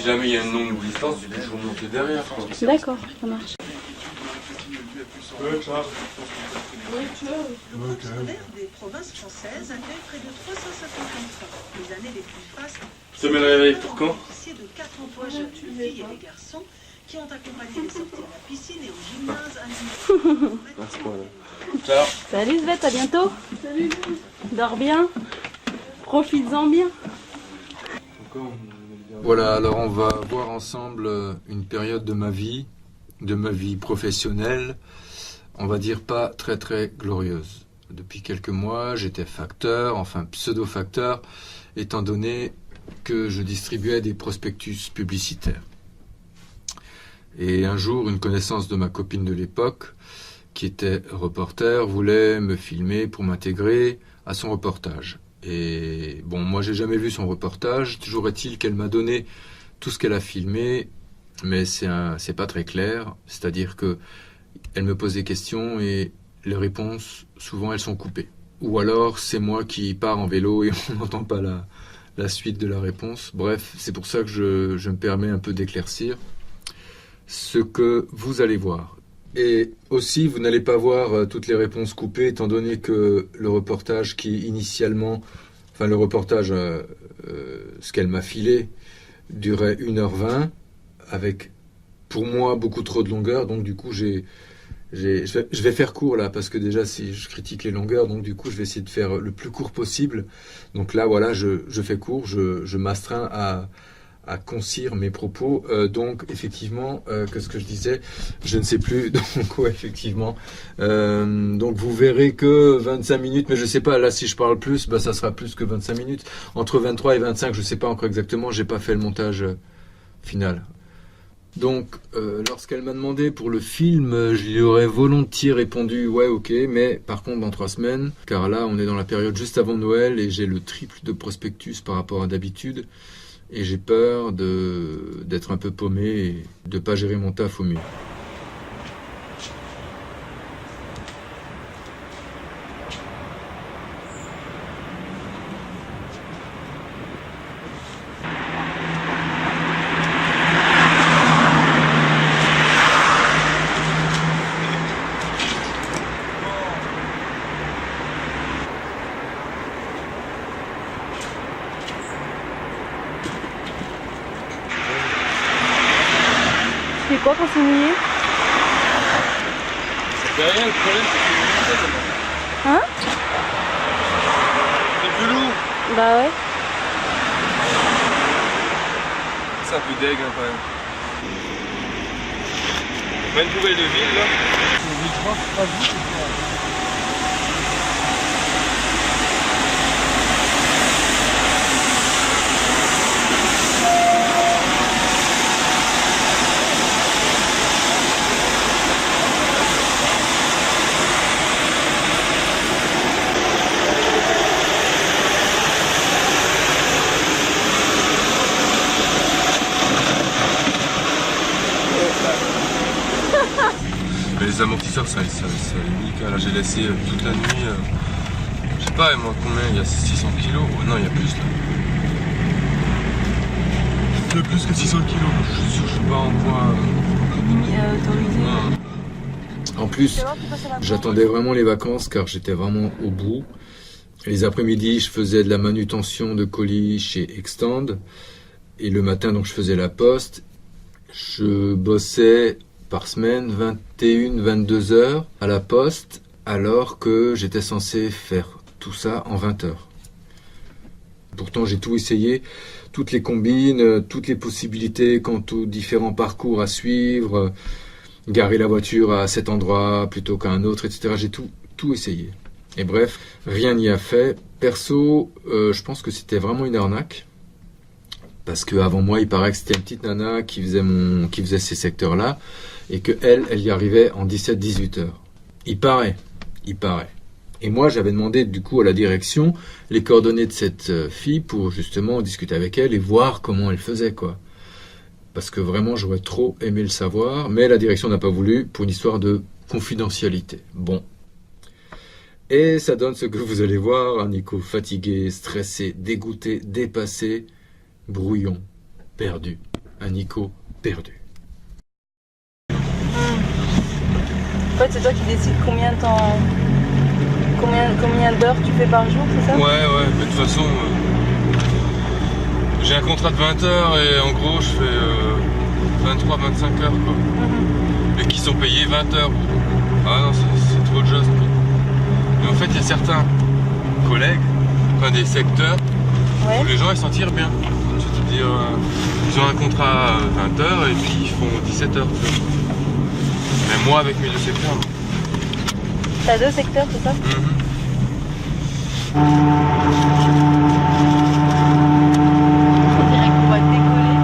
si jamais il y a une longue distance, tu peux toujours monter derrière, quoi. D'accord, ça marche. Des provinces françaises accueillent près de 350 enfants. Les années les plus fastes. Semaine réveil pour quand? De 4 emplois jeunes, des filles et des garçons, qui ont accompagné les sorties à la piscine et au gymnase à Ciao. Salut Svet, à bientôt. Salut. Dors bien. Profites-en bien. Voilà, alors on va voir ensemble une période de ma vie professionnelle, on va dire pas très très glorieuse. Depuis quelques mois, j'étais facteur, enfin pseudo-facteur, étant donné que je distribuais des prospectus publicitaires. Et un jour, une connaissance de ma copine de l'époque, qui était reporter, voulait me filmer pour m'intégrer à son reportage. Et bon, moi j'ai jamais vu son reportage, toujours est-il qu'elle m'a donné tout ce qu'elle a filmé, mais c'est pas très clair, c'est-à-dire que elle me pose des questions et les réponses, souvent elles sont coupées. Ou alors c'est moi qui pars en vélo et on n'entend pas la suite de la réponse. Bref, c'est pour ça que je me permets un peu d'éclaircir ce que vous allez voir. Et aussi, vous n'allez pas voir toutes les réponses coupées, étant donné que le reportage qui initialement, enfin le reportage, ce qu'elle m'a filé, durait 1h20, avec, pour moi, beaucoup trop de longueur. Donc du coup, je vais faire court là, parce que déjà, si je critique les longueurs, donc du coup, je vais essayer de faire le plus court possible. Donc là, voilà, je fais court, je m'astreins à concire mes propos. Donc effectivement, qu'est-ce que je disais, je ne sais plus. Donc ouais, effectivement, donc vous verrez que 25 minutes, mais je sais pas, là si je parle plus, bah ça sera plus que 25 minutes, entre 23 et 25, je sais pas encore exactement, j'ai pas fait le montage final. Donc lorsqu'elle m'a demandé pour le film, je lui aurais volontiers répondu ouais, ok, mais par contre dans 3 semaines, car là on est dans la période juste avant Noël et j'ai le triple de prospectus par rapport à d'habitude. Et j'ai peur d'être un peu paumé et de ne pas gérer mon taf au mieux. C'est quoi quand c'est mouillé? C'est rien, le problème c'est que Hein? c'est plus lourd. Bah ouais. C'est un peu deg hein, quand même. On a une poubelle de ville là. Mais les amortisseurs ça est nickel. Là j'ai laissé toute la nuit. Je sais pas moi combien, il y a 600 kilos. Oh, non il y a plus là. Il y a plus que 600 kilos. Je suis sûr que je suis pas en poids. Autorisé. En plus, j'attendais vraiment les vacances car j'étais vraiment au bout. Les après-midi, je faisais de la manutention de colis chez Extend. Et le matin, donc, je faisais la poste. Je bossais par semaine 21-22 heures à la poste, alors que j'étais censé faire tout ça en 20 heures. Pourtant, j'ai tout essayé, toutes les combines, toutes les possibilités quant aux différents parcours à suivre, garer la voiture à cet endroit plutôt qu'à un autre, etc. J'ai tout essayé. Et bref, rien n'y a fait. Perso, je pense que c'était vraiment une arnaque. Parce qu'avant moi, il paraît que c'était une petite nana qui faisait ces secteurs-là, et qu'elle y arrivait en 17-18 heures. Il paraît. Et moi, j'avais demandé du coup à la direction les coordonnées de cette fille pour justement discuter avec elle et voir comment elle faisait, quoi. Parce que vraiment, j'aurais trop aimé le savoir, mais la direction n'a pas voulu pour une histoire de confidentialité. Bon. Et ça donne ce que vous allez voir, un Nico fatigué, stressé, dégoûté, dépassé, brouillon, perdu. un Nico perdu. En fait, c'est toi qui décides combien d'heures tu fais par jour, c'est ça? Ouais, mais de toute façon, j'ai un contrat de 20 heures et en gros, je fais 23-25 heures, quoi. Et qui sont payés 20 heures. Ah non, c'est trop juste, quoi. Mais en fait, il y a certains collègues, enfin des secteurs, où les gens ils s'en tirent bien. C'est-à-dire, ils ont un contrat à 20 heures et puis ils font 17 heures. Mais moi, avec mes deux secteurs, non. T'as 2 secteurs, c'est ça? On dirait qu'on va décoller.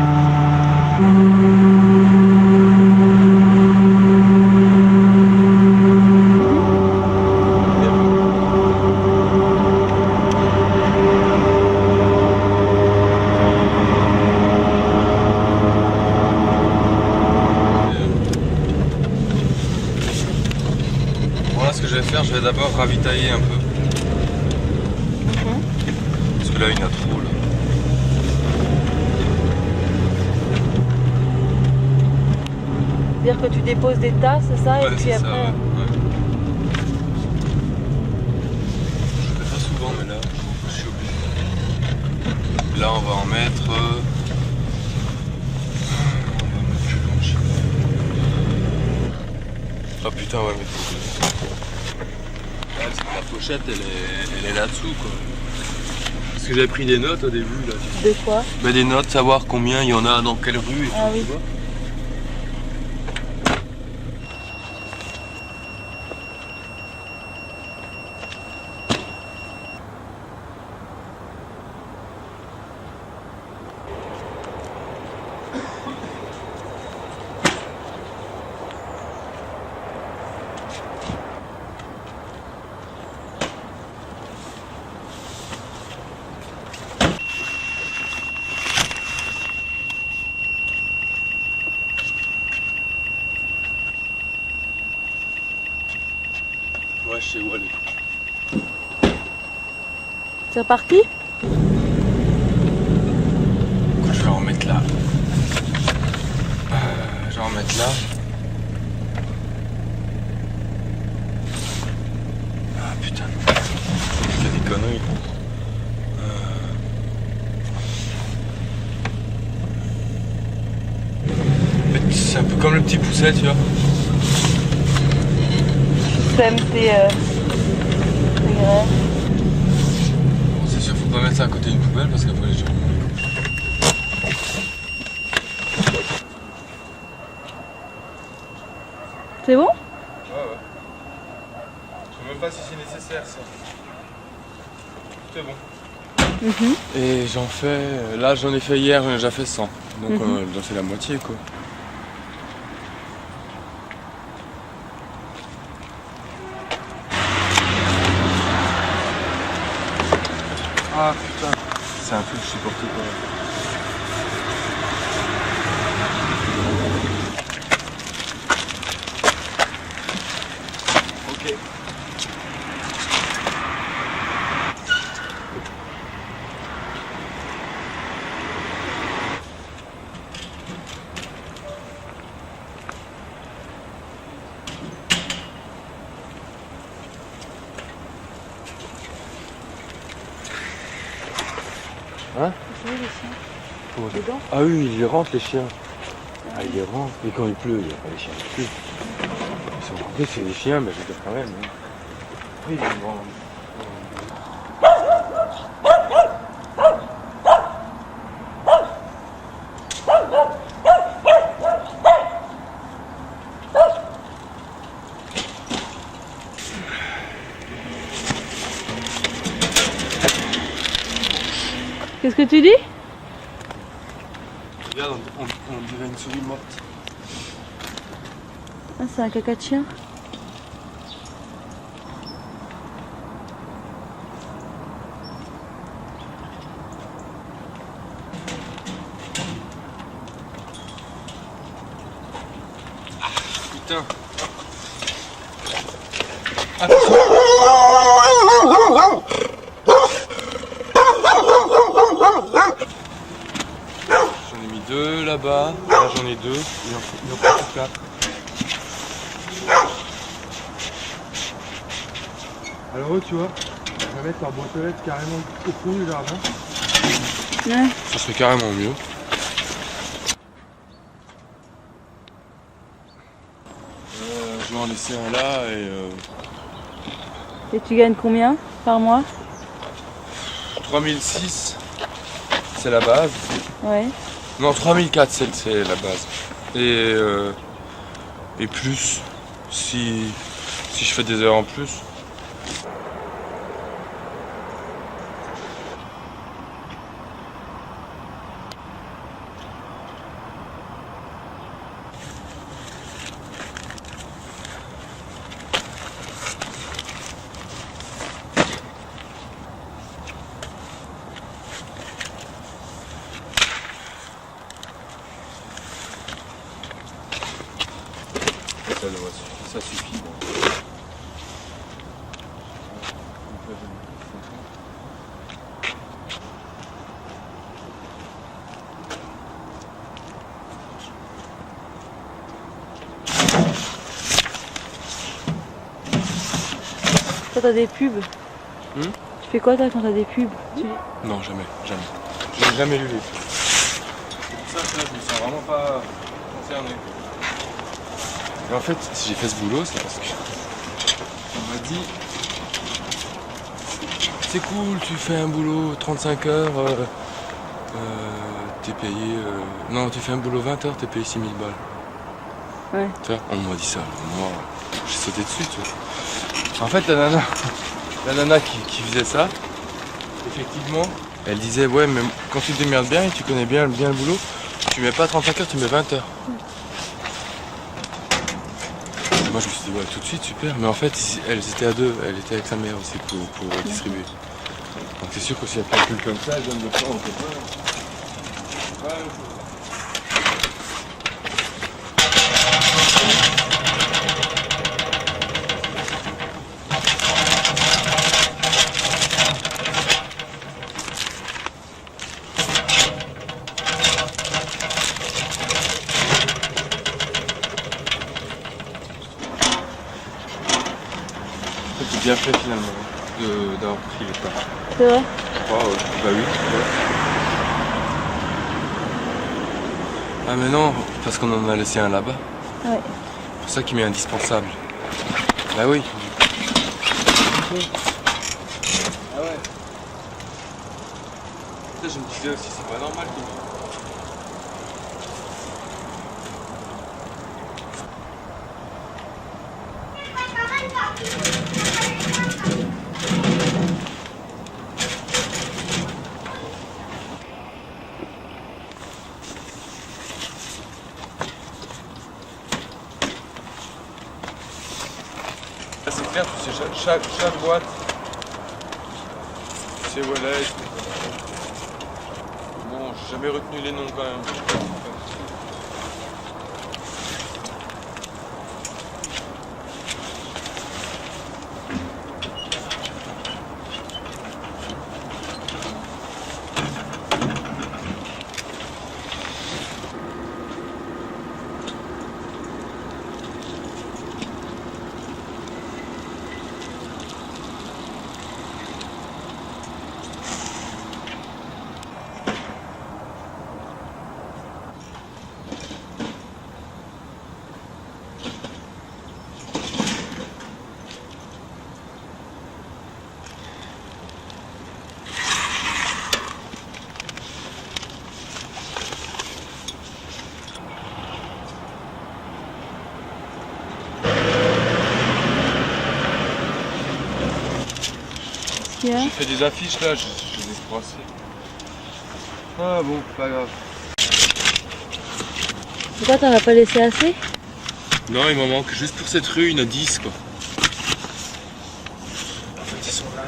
Voilà ce que je vais faire, je vais d'abord ravitailler un peu. Parce que là, il y en a trop. Là. C'est-à-dire que tu déposes des tas, c'est ça? Ouais, Et puis c'est après... ça, ouais. Je le fais pas souvent, mais là, je suis obligé. Là, on va en mettre... on va mettre plus loin, je sais pas. Oh putain, ouais, mais... La pochette, elle est là-dessous, quoi. Parce que j'avais pris des notes au début, là. De quoi? Bah, des notes, savoir combien il y en a dans quelle rue et Ah tout, oui. tu vois. Ouais, je sais où aller. C'est reparti? Je vais en remettre là. Je vais en remettre là. Ah putain. Il y a des conneries. C'est un peu comme le petit pousset, tu vois. Sème tes graines. Bon, c'est sûr, faut pas mettre ça à côté d'une poubelle parce qu'après les gens. C'est bon? Ouais. Je sais même pas si c'est nécessaire ça. C'est bon. Et j'en fais. Là, j'en ai fait hier, j'en ai déjà fait 100. Donc j'en fais la moitié, quoi. Ah putain, c'est un truc, je supporte pas. Ok. Hein? Dedans? Ah oui, ils les rentrent les chiens. Ah, ils les rentrent. Et quand il pleut, il n'y a pas les chiens qui pleuvent. Ils sont rentrés, c'est des chiens, mais je veux dire quand même. Hein. Oui, ils vont rendre. Qu'est-ce que tu dis? Regarde, on dirait une souris morte. Ah, c'est un caca de chien. Putain. J'en ai mis 2 là-bas. 2, il en faut 4. Alors eux, tu vois, on va mettre leur boîte aux lettres carrément au fond du jardin. Ouais. Ça serait carrément mieux. Je vais en laisser un là et Et tu gagnes combien par mois? 3006, c'est la base. Ouais. Non, 3004, c'est la base. Et plus, si je fais des heures en plus. Ça suffit. Toi t'as des pubs. Tu fais quoi toi quand t'as des pubs? Non, jamais. J'ai jamais lu les pubs. Ça, je me sens vraiment pas concerné. Et en fait, si j'ai fait ce boulot, c'est parce que on m'a dit c'est cool, tu fais un boulot 35 heures, t'es payé. Non, tu fais un boulot 20 heures, t'es payé 6000 balles. Ouais. Tu vois, on m'a dit ça. Moi, j'ai sauté dessus, tu vois. En fait, la nana qui faisait ça, effectivement, elle disait ouais, mais quand tu te démerdes bien et tu connais bien le boulot, tu mets pas 35 heures, tu mets 20 heures. Moi je me suis dit ouais tout de suite super, mais en fait elles étaient à deux, elle était avec sa mère aussi pour distribuer. Donc c'est sûr que si elle calcule comme ça, elle donne le plan au copain. C'est bien fait finalement d'avoir pris les pas. C'est vrai? Je crois, bah oui. Ouais. Ah mais non, parce qu'on en a laissé un là-bas. Ouais. C'est pour ça qu'il m'est indispensable. Bah oui. Ah ouais. Ça, je me disais aussi, c'est pas normal qu'il m'ait... C'est clair, tu sais, chaque boîte, tu sais où elle est. Bon, j'ai jamais retenu les noms quand même. J'ai fait des affiches là, je les ai froissées. Ah bon, pas grave. Pourquoi t'en as pas laissé assez? Non, il m'en manque juste pour cette rue, il y en a 10 quoi. En fait, ils sont là.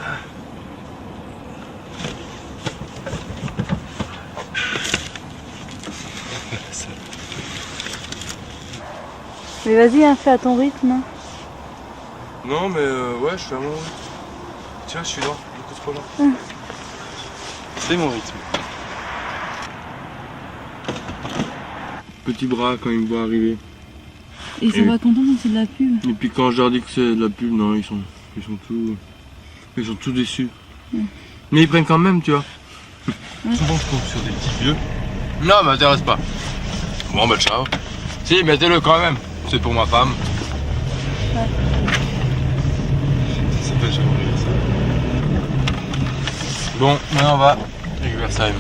Mais vas-y, hein, fais à ton rythme. Hein. Non, mais ouais, je suis à mon rythme. Tiens, je suis là, beaucoup trop là. C'est mon rythme. petits bras quand ils me voient arriver. Et ils sont pas contents quand c'est de la pub. Et puis quand je leur dis que c'est de la pub, non, ils sont tout déçus. Ouais. Mais ils prennent quand même, tu vois. Ouais. Souvent je tombe sur des petits vieux. Non, m'intéresse pas. Bon bah ciao. Si, mettez-le quand même. C'est pour ma femme. Ouais. Ça s'appelle j'ai compris ça. Bon, maintenant on va avec Versailles.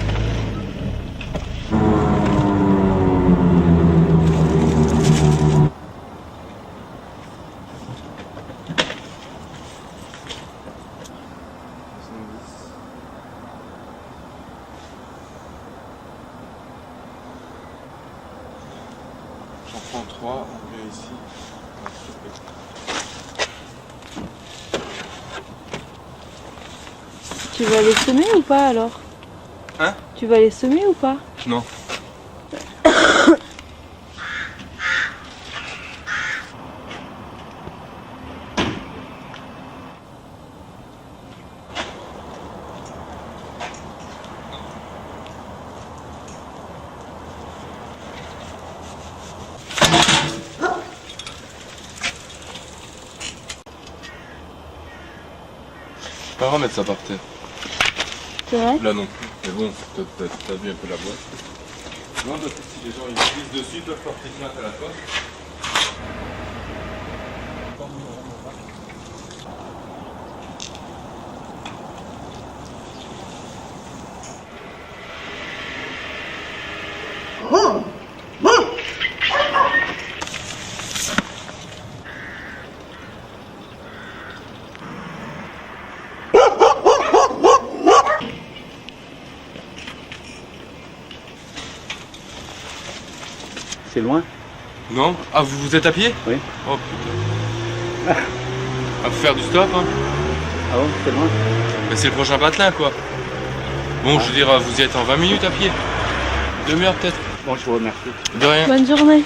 J'en prends 3, on vient ici. Tu vas les semer ou pas alors? Hein? Tu vas les semer ou pas? Non. Pas vraiment mettre ça par terre. C'est vrai? Là non plus. Mais bon, t'as vu un peu la boîte. Non, parce que si les gens ils glissent dessus, ils peuvent porter plainte à la poste. C'est loin? Non? Ah, vous êtes à pied? Oui. Oh putain. Ah, faut faire du stop, hein. Ah bon, c'est loin? Mais c'est le prochain patelin, quoi. Bon, je veux dire, vous y êtes en 20 minutes à pied. Demi-heure peut-être. Bon, je vous remercie. De rien. Bonne journée.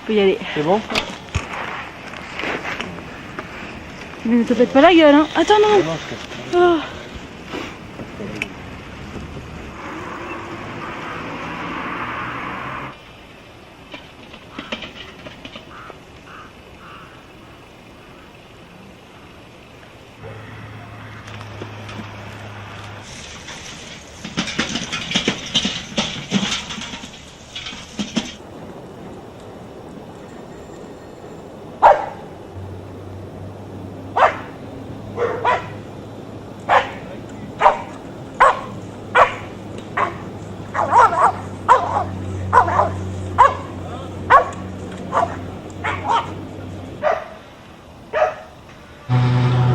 Faut y aller. C'est bon? Mais ne te pète pas la gueule, hein. Attends, non. Oh.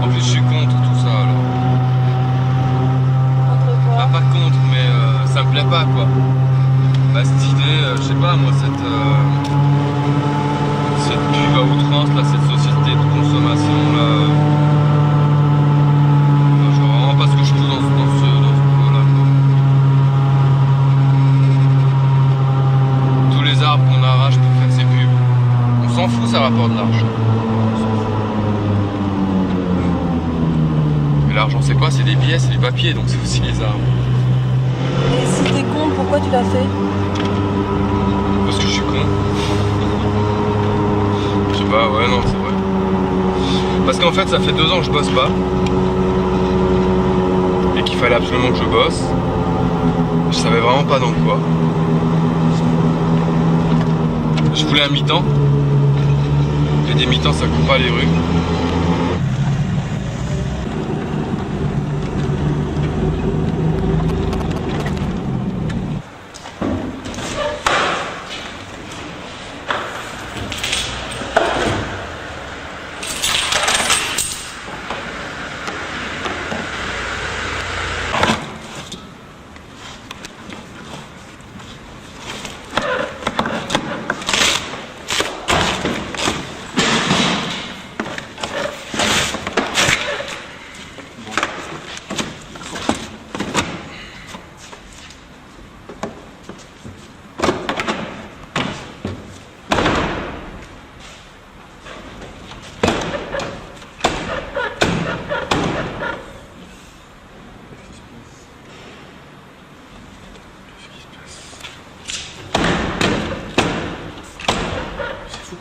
En plus, je suis contre tout ça, alors. Entre Bah, quoi? pas contre, mais ça me plaît pas, quoi. Bah, cette idée, je sais pas, moi, cette pub à outrance, là, cette société de consommation, là. Enfin, je vois vraiment pas ce que je trouve dans ce boulot-là, quoi. Tous les arbres qu'on arrache pour faire ces pubs, on s'en fout, ça rapporte de l'argent. Mais l'argent, c'est quoi? C'est des billets, c'est des papiers, donc c'est aussi les arbres. Et si t'es con, pourquoi tu l'as fait? Parce que je suis con. Je sais pas, ouais, non, c'est vrai. Parce qu'en fait, ça fait 2 ans que je bosse pas. Et qu'il fallait absolument que je bosse. Je savais vraiment pas dans quoi. Je voulais un mi-temps. Et des mi-temps, ça coupe pas les rues.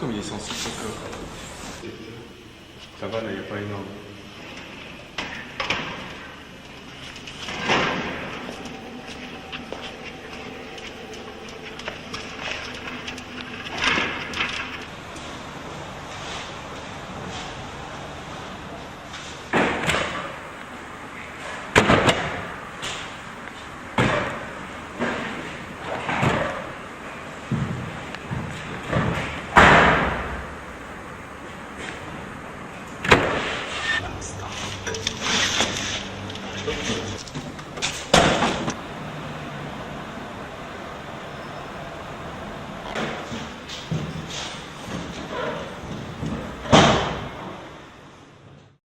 comme il est sensible son corps. Ça va là, il n'est pas énorme.